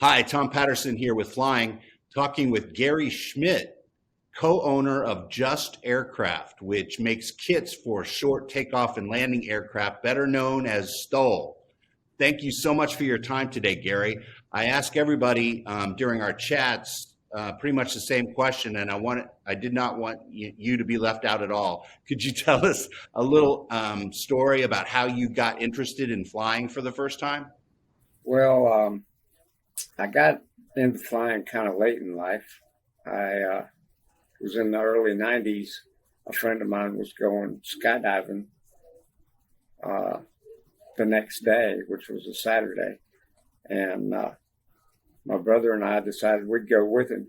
Hi, Tom Patterson here with Flying, talking with Gary Schmitt, co-owner of Just Aircraft, which makes kits for short takeoff and landing aircraft, better known as STOL. Thank you so much for your time today, Gary. I ask everybody during our chats pretty much the same question, and I did not want you to be left out at all. Could you tell us a little story about how you got interested in flying for the first time? Well, I got into flying kind of late in life. I was in the early 90s. A friend of mine was going skydiving the next day, which was a Saturday. And my brother and I decided we'd go with him.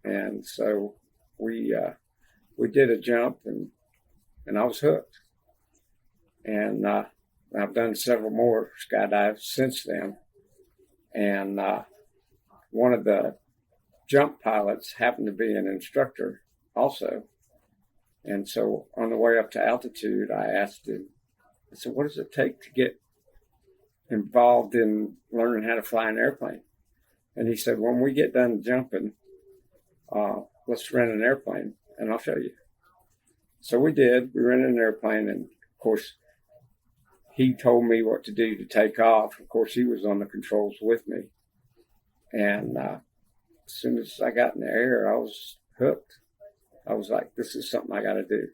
And so we did a jump, and I was hooked. And I've done several more skydives since then. And one of the jump pilots happened to be an instructor also. And so on the way up to altitude, I asked him, I said, what does it take to get involved in learning how to fly an airplane? And he said, when we get done jumping, let's rent an airplane and I'll show you. So we did. We rented an airplane, and of course, he told me what to do to take off. Of course, he was on the controls with me. And as soon as I got in the air, I was hooked. I was like, this is something I got to do.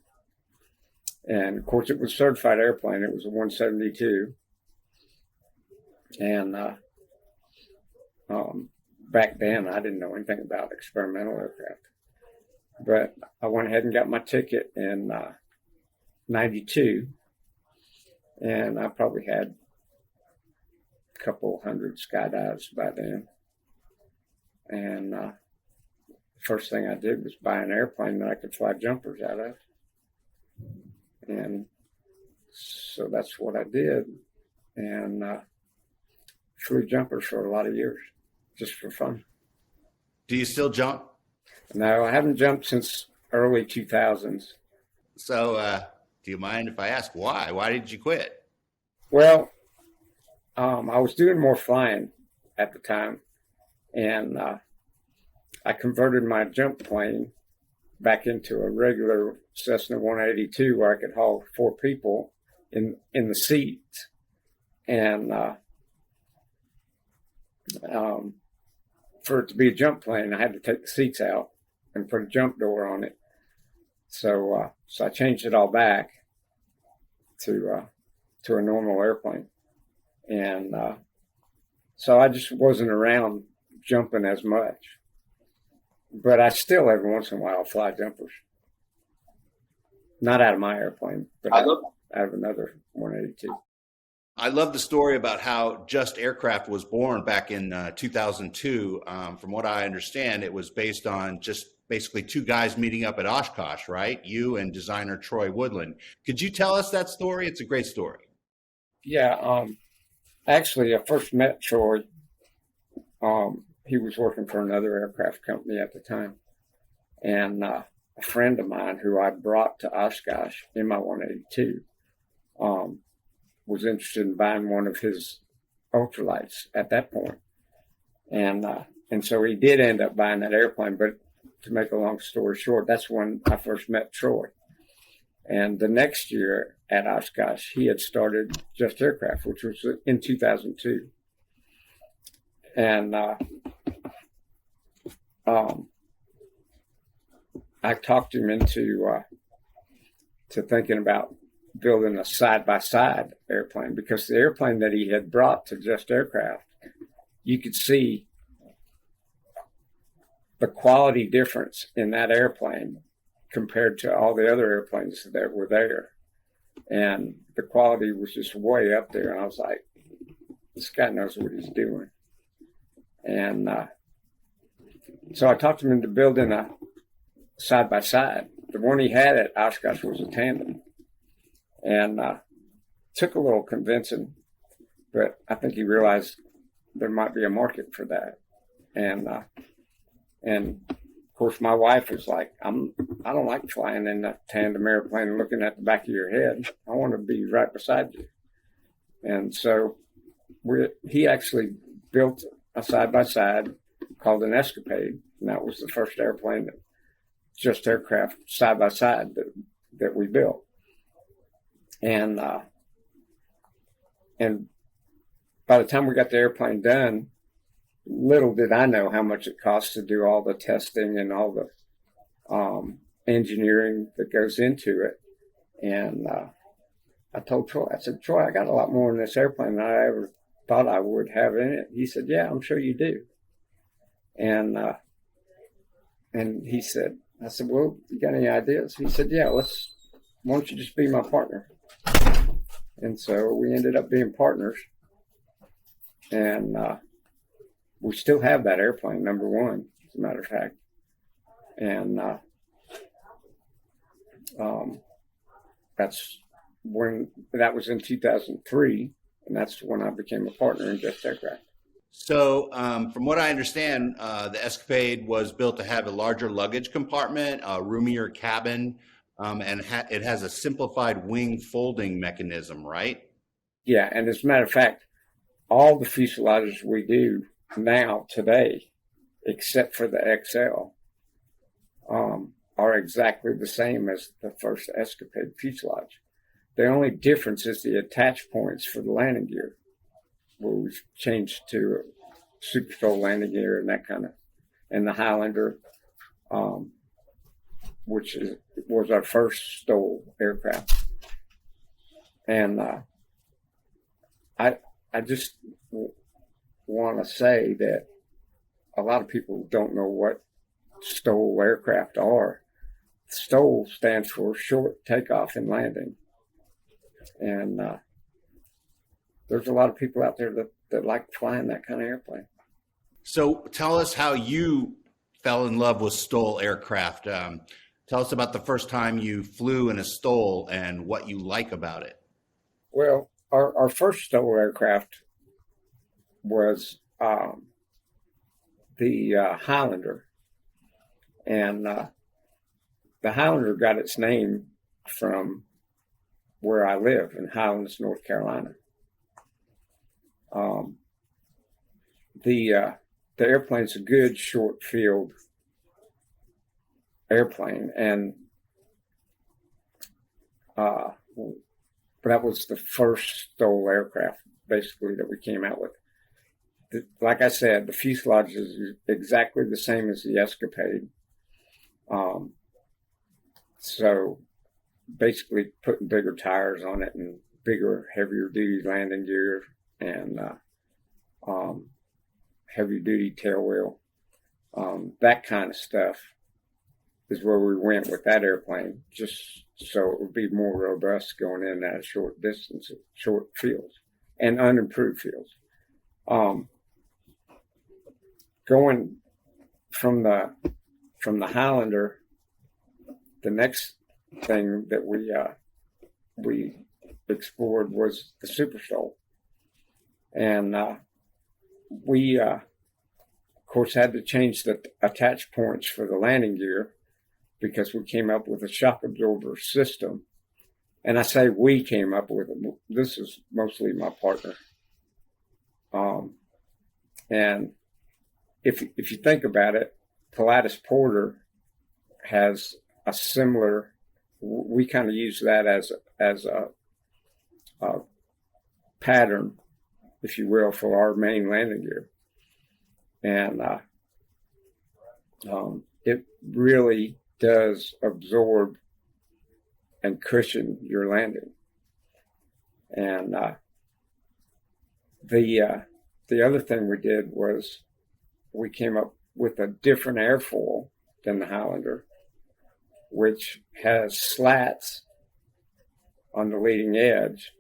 And of course, it was a certified airplane. It was a 172. And back then, I didn't know anything about experimental aircraft. But I went ahead and got my ticket in 92. And I probably had a couple hundred skydives by then. And the first thing I did was buy an airplane that I could fly jumpers out of. And so that's what I did. And flew jumpers for a lot of years, just for fun. Do you still jump? No, I haven't jumped since early 2000s. So do you mind if I ask why? Why did you quit? Well, I was doing more flying at the time, and I converted my jump plane back into a regular Cessna 182 where I could haul 4 people in the seat. And for it to be a jump plane, I had to take the seats out and put a jump door on it. So I changed it all back to a normal airplane. And so I just wasn't around jumping as much. But I still, every once in a while, fly jumpers. Not out of my airplane, but out of another 182. I love the story about how Just Aircraft was born back in 2002. From what I understand, it was based on just basically 2 guys meeting up at Oshkosh, right? You and designer Troy Woodland. Could you tell us that story? It's a great story. Yeah, actually, I first met Troy. He was working for another aircraft company at the time. And a friend of mine who I brought to Oshkosh in my 182 was interested in buying one of his ultralights at that point. And so he did end up buying that airplane. But to make a long story short, that's when I first met Troy. And the next year at Oshkosh, he had started Just Aircraft, which was in 2002. And I talked him into to thinking about building a side-by-side airplane, because the airplane that he had brought to Just Aircraft, you could see the quality difference in that airplane compared to all the other airplanes that were there. And the quality was just way up there. And I was like, this guy knows what he's doing. And so I talked him into building a side-by-side. The one he had at Oshkosh was a tandem. And took a little convincing, but I think he realized there might be a market for that. And of course, my wife was like, I don't like flying in a tandem airplane and looking at the back of your head. I want to be right beside you. And so he actually built a side-by-side called an Escapade, and that was the first airplane, just aircraft side-by-side that we built. And by the time we got the airplane done, little did I know how much it costs to do all the testing and all the engineering that goes into it. And I told Troy, I said, Troy, I got a lot more in this airplane than I ever thought I would have in it. He said, yeah, I'm sure you do. And he said, I said, well, you got any ideas? He said, yeah, why don't you just be my partner? And so we ended up being partners. And we still have that airplane, number one, as a matter of fact. And that was in 2003, and that's when I became a partner in Just Aircraft. So from what I understand, the Escapade was built to have a larger luggage compartment, a roomier cabin, and it has a simplified wing folding mechanism, right? Yeah, and as a matter of fact, all the fuselages we do now, today, except for the XL, are exactly the same as the first Escapade fuselage. The only difference is the attach points for the landing gear, where we've changed to Super STOL landing gear and that kind of, and the Highlander, which was our first STOL aircraft. And I just want to say that a lot of people don't know what STOL aircraft are. STOL stands for short takeoff and landing. And there's a lot of people out there that like flying that kind of airplane. So tell us how you fell in love with STOL aircraft. Tell us about the first time you flew in a STOL and what you like about it. Well, our first STOL aircraft was the Highlander. And the Highlander got its name from where I live in Highlands, North Carolina. The airplane's a good short field airplane, and that was the first STOL aircraft basically that we came out with. Like I said, the fuselage is exactly the same as the Escapade. So basically putting bigger tires on it and bigger, heavier duty landing gear and heavy duty tail wheel. That kind of stuff is where we went with that airplane, just so it would be more robust going in at a short distance, short fields, and unimproved fields. Going from the Highlander, the next thing that we explored was the Super STOL, and we of course had to change the attach points for the landing gear because we came up with a shock absorber system. And I say we came up with it. This is mostly my partner. And if you think about it, Pilatus Porter has a similar. We kind of use that as a pattern, if you will, for our main landing gear, and it really does absorb and cushion your landing. And the other thing we did was we came up with a different airfoil than the Highlander, which has slats on the leading edge,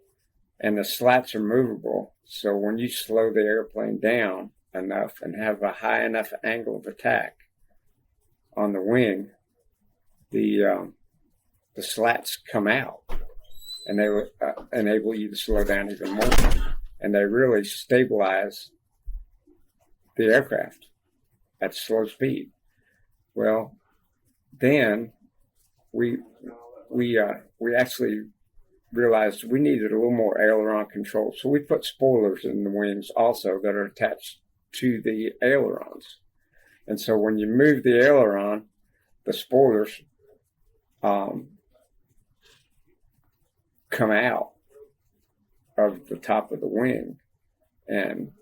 and the slats are movable. So when you slow the airplane down enough and have a high enough angle of attack on the wing, the slats come out, and they will enable you to slow down even more. And they really stabilize the aircraft at slow speed. Well, then we actually realized we needed a little more aileron control. So we put spoilers in the wings also that are attached to the ailerons. And so when you move the aileron, the spoilers come out of the top of the wing and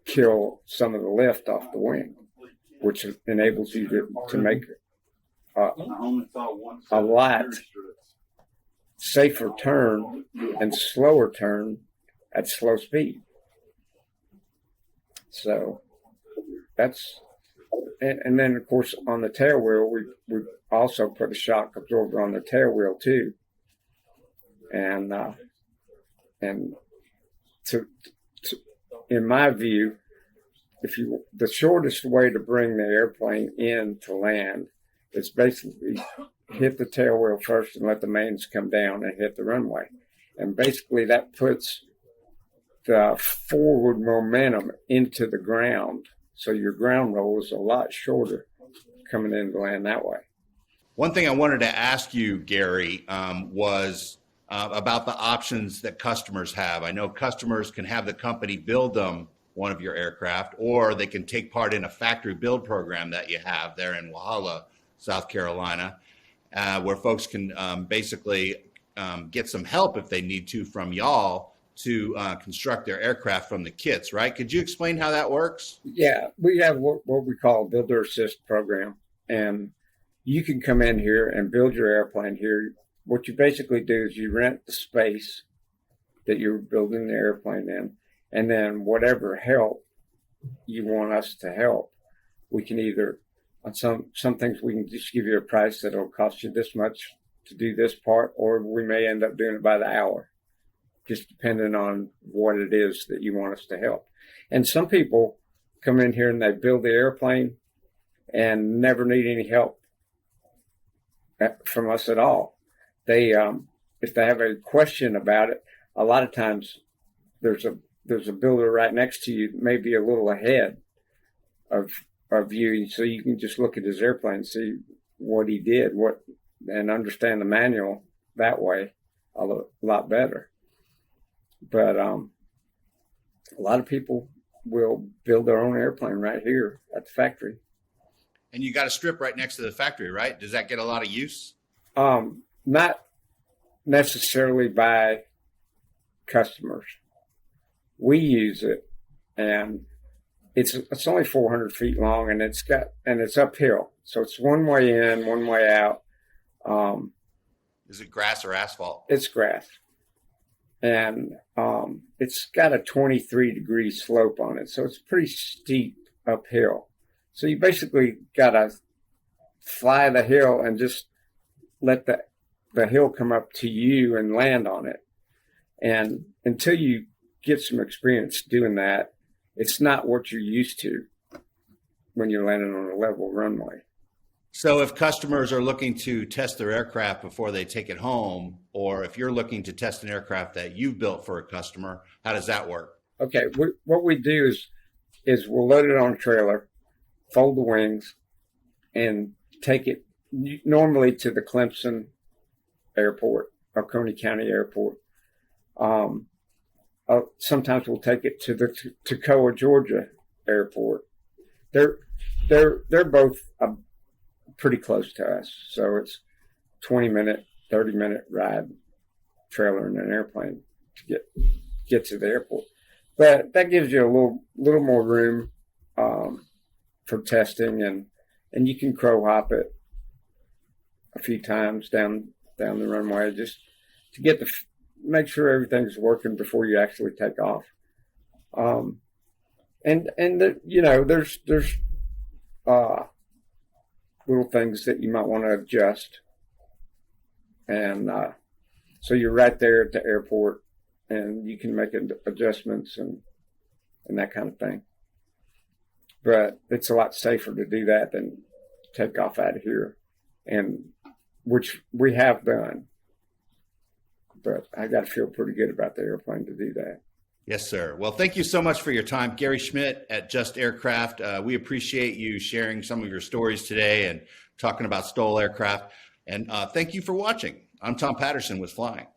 kill some of the lift off the wing, which enables you to make a lot safer turn and slower turn at slow speed. So that's, and then of course on the tail wheel, we also put a shock absorber on the tail wheel too. And to in my view, the shortest way to bring the airplane in to land is basically hit the tail wheel first and let the mains come down and hit the runway. And basically that puts the forward momentum into the ground. So your ground roll is a lot shorter coming in to land that way. One thing I wanted to ask you, Gary, was about the options that customers have. I know customers can have the company build them one of your aircraft, or they can take part in a factory build program that you have there in Walhalla, South Carolina, where folks can basically get some help if they need to from y'all to construct their aircraft from the kits, right? Could you explain how that works? Yeah, we have what we call a builder assist program, and you can come in here and build your airplane here. What you basically do is you rent the space that you're building the airplane in, and then whatever help you want us to help, we can either, on some things we can just give you a price that'll cost you this much to do this part, or we may end up doing it by the hour, just depending on what it is that you want us to help. And some people come in here and they build the airplane and never need any help from us at all. They, if they have a question about it, a lot of times there's a builder right next to you, maybe a little ahead of you, so you can just look at his airplane and see what he did, and understand the manual that way a lot better. But a lot of people will build their own airplane right here at the factory. And you got a strip right next to the factory, right? Does that get a lot of use? Not necessarily by customers. We use it, and it's only 400 feet long, and it's uphill, so it's one way in, one way out. Is it grass or asphalt? It's grass, and it's got a 23-degree slope on it, so it's pretty steep uphill. So you basically got to fly the hill and just let the hill come up to you and land on it. And until you get some experience doing that, it's not what you're used to when you're landing on a level runway. So if customers are looking to test their aircraft before they take it home, or if you're looking to test an aircraft that you've built for a customer, how does that work? Okay, what we do is we'll load it on a trailer, fold the wings, and take it normally to the Clemson Airport or Coney County Airport. Sometimes we'll take it to the Toccoa, Georgia Airport. They're both pretty close to us, so it's 20-minute, 30-minute ride, trailer and an airplane to get to the airport. But that gives you a little more room for testing, and you can crow hop it a few times down the runway just to make sure everything's working before you actually take off. There's little things that you might want to adjust, and so you're right there at the airport, and you can make adjustments and that kind of thing. But it's a lot safer to do that than take off out of here, and which we have done. But I got to feel pretty good about the airplane to do that. Yes, sir. Well, thank you so much for your time, Gary Schmitt at Just Aircraft. We appreciate you sharing some of your stories today and talking about STOL Aircraft. And thank you for watching. I'm Tom Patterson with Flying.